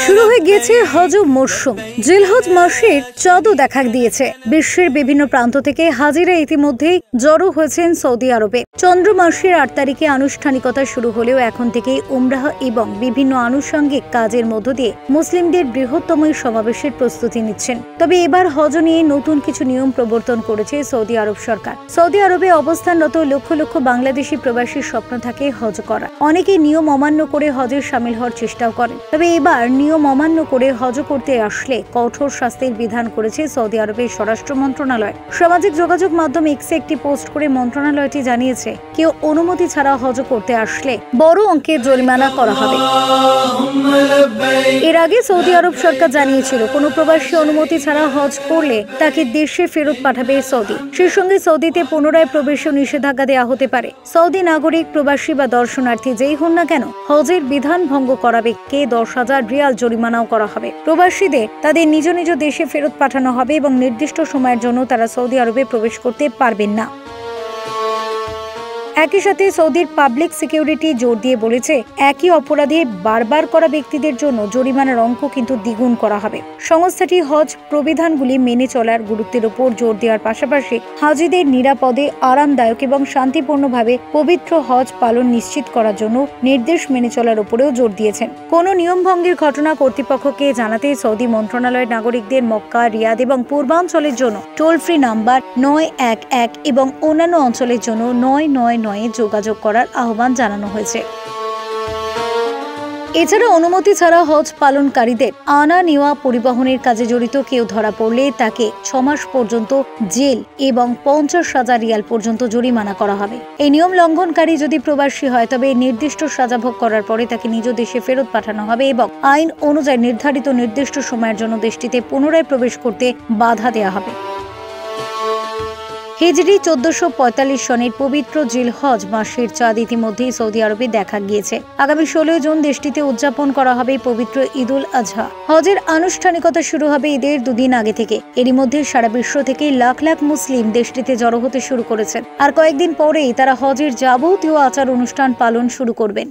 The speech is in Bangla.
শুরু হয়ে গিয়েছে হজ মরশুম। জিলহজ মাসের চাঁদও দেখা দিয়েছে। বিশ্বের বিভিন্ন প্রান্ত থেকে হাজিরা ইতিমধ্যেই জড়ো হয়েছেন সৌদি আরবে। চন্দ্র মাসের ৮ তারিখে আনুষ্ঠানিকতা শুরু হলেও এখন থেকেই উমরাহ এবং বিভিন্ন আনুষঙ্গিক কাজের মধ্য দিয়ে মুসলিমদের বৃহত্তম সমাবেশের প্রস্তুতি নিচ্ছেন। তবে এবার হজ নিয়ে নতুন কিছু নিয়ম প্রবর্তন করেছে সৌদি আরব সরকার। সৌদি আরবে অবস্থানরত লক্ষ লক্ষ বাংলাদেশি প্রবাসীর স্বপ্ন থাকে হজ করা। অনেকেই নিয়ম অমান্য করে হজে শামিল হওয়ার চেষ্টাও করেন। তবে এবার নিয়ম অমান্য করে হজ করতে আসলে কঠোর শাস্তির বিধান করেছে সৌদি আরবের স্বরাষ্ট্র মন্ত্রণালয়। সামাজিক যোগাযোগ মাধ্যম এক্সে একটি পোস্ট করে মন্ত্রণালয়টি জানিয়েছে, কেউ অনুমতি ছাড়া হজ করতে আসলে বড় অঙ্কের জরিমানা করা হবে। এর আগে সৌদি আরব সরকার জানিয়েছিল, কোনো প্রবাসী অনুমতি ছাড়া হজ করলে তাকে দেশে ফেরত পাঠাবে সৌদি। সেই সঙ্গে সৌদিতে পুনরায় প্রবেশেও নিষেধাজ্ঞা দেওয়া হতে পারে। সৌদি নাগরিক, প্রবাসী বা দর্শনার্থী যেই হন না কেন, হজের বিধান ভঙ্গ করা ব্যক্তিকে 10,000 রিয়াল জরিমানাও করা হবে। প্রবাসীদের তাদের নিজ নিজ দেশে ফেরত পাঠানো হবে এবং নির্দিষ্ট সময়ের জন্য তারা সৌদি আরবে প্রবেশ করতে পারবেন না। একই সাথে সৌদির পাবলিক সিকিউরিটি জোর দিয়ে বলেছে, একই অপরাধে বারবার করা ব্যক্তিদের জন্য জরিমানার অঙ্ক কিন্তু দ্বিগুণ করা হবে। সংস্থাটি হজ প্রবিধানগুলি মেনে চলার গুরুত্বের উপর জোর দেওয়ার পাশাপাশি হাজিদের নিরাপদে, আরামদায়ক এবং শান্তিপূর্ণভাবে পবিত্র হজ পালন নিশ্চিত করার জন্য নির্দেশ মেনে চলার উপরেও জোর দিয়েছেন। কোনো নিয়মভঙ্গের ঘটনা কর্তৃপক্ষকে জানাতে সৌদি মন্ত্রণালয়ের নাগরিকদের মক্কা, রিয়াদ এবং পূর্বাঞ্চলের জন্য টোল ফ্রি নাম্বার 911 এবং অন্যান্য অঞ্চলের জন্য 999 যোগাযোগ করার আহ্বান জানানো হয়েছে। এছাড়া অনুমতি ছাড়া হজ পালনকারীদের আনা নেওয়া পরিবহনের কাজে জড়িত কেউ ধরা পড়লে তাকে 6 মাস পর্যন্ত জেল এবং 50,000 রিয়াল পর্যন্ত জরিমানা করা হবে। এই নিয়ম লঙ্ঘনকারী যদি প্রবাসী হয় তবে নির্দিষ্ট সাজা ভোগ করার পরে তাকে নিজ দেশে ফেরত পাঠানো হবে এবং আইন অনুযায়ী নির্ধারিত নির্দিষ্ট সময়ের জন্য দেশটিতে পুনরায় প্রবেশ করতে বাধা দেওয়া হবে। হিজরি 1445 সনের পবিত্র জিলহজ মাসের চাঁদ ইতিমধ্যেই সৌদি আরবে দেখা গিয়েছে। আগামী 16 জুন দেশটিতে উদযাপন করা হবে পবিত্র ঈদুল আজহা। হজের আনুষ্ঠানিকতা শুরু হবে ঈদের 2 দিন আগে থেকে। এরই মধ্যে সারা বিশ্ব থেকে লাখ লাখ মুসলিম দেশটিতে জড়ো হতে শুরু করেছেন। আর কয়েকদিন পরেই তারা হজের যাবতীয় আচার অনুষ্ঠান পালন শুরু করবেন।